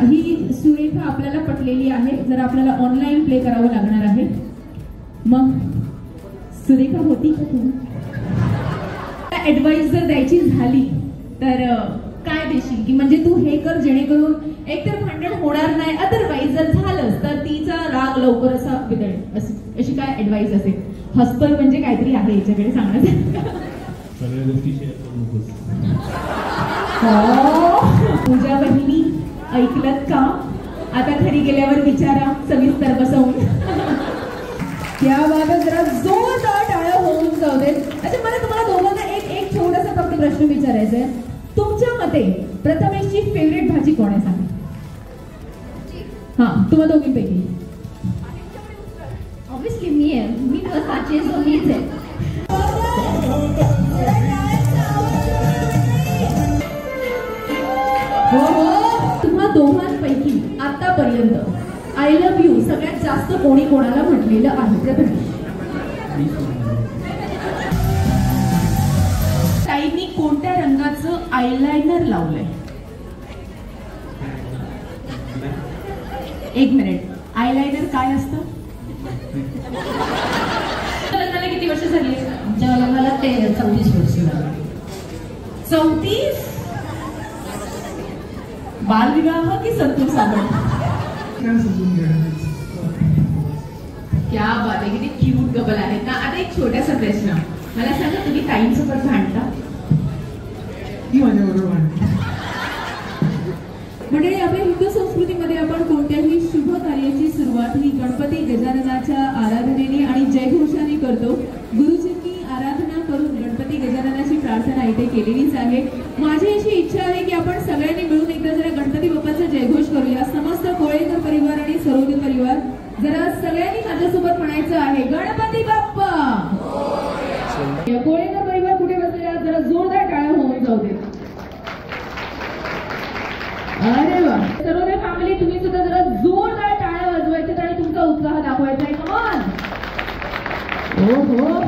ही सुरेखा आपल्याला पटलेली आहे, जर आपल्याला ऑनलाईन प्ले करावं लागणार आहे. मग सुरेखा होती का तू? ऍडवाइस जर द्यायची झाली तर काय देशील की म्हणजे तू हे कर जेणेकरून एकतर भांडण होणार नाही, अदरवाईज जर झालंच तर तिचा राग लवकर असा वितळेल, अशी काय ऍडवाइस असेल? हसतोय म्हणजे काहीतरी आहे याच्याकडे सांगण्याचं. सगळ्या गोष्टी शेअर करू नकोस. पूजा बहिणी ऐकलत का? आता घरी गेल्यावर विचारा सविस्तर बसवून. त्या बाबा जरा जोरदार टाळ्या होऊन जाऊ देत. अच्छा, मला तुम्हाला दोघांना एक छोटासा फक्त प्रश्न विचारायचा आहे. तुमच्या मते प्रथमेशची फेवरेट भाजी कोण आहे सांगा? हा, तुम्हा दोघींपैकी. ऑब्विसली मी आहे, मी साची मीच आहे. तुम्हा दोघांपैकी आतापर्यंत आय लव्ह यू सगळ्यात जास्त कोणी कोणाला म्हटलेलं आहे? ताईंनी कोणत्या रंगाचं आयलाइनर लावलंय? एक मिनिट, आयलाइनर काय असतं? लग्नाला किती वर्ष झाली? आमच्या लग्नाला 34 वर्ष झाली. 34? बालविवाह की संतूर साबण? क्या बात आहे, किती क्यूट कपल आहेत ना. आता एक छोटासा प्रश्न, मला सांगा तुम्ही ताईंसोबत भांडता? म्हणजे आपल्या हिंदू संस्कृतीमध्ये आपण कोणत्याही शुभ कार्याची सुरुवात ही गणपती गजाननाच्या आराधनेने आणि जयघोषाने करतो. गुरुजींनी आराधना करून गणपती गजाननाची प्रार्थना इथे केलेलीच आहे. माझी अशी इच्छा आहे की आपण सगळ्यांनी मिळून एकदा जरा गणपती बाप्पाचा जयघोष करूया. समस्त कोळेकर परिवार आणि सरोदे परिवार जरा सगळ्यांनी माझ्यासोबत म्हणायचं आहे, गणपती बाप्पा. कोळेकर परिवार कुठे बसलेला? जरा जोरदार टाळ्या होऊन जाऊ दे. अरे वा, सरोदे फॅमिली तुम्ही सुद्धा जरा जोरदार टाळ्या वाजवायच्या आणि तुमचा उत्साह दाखवायचा आहे. कमॉन. हो हो,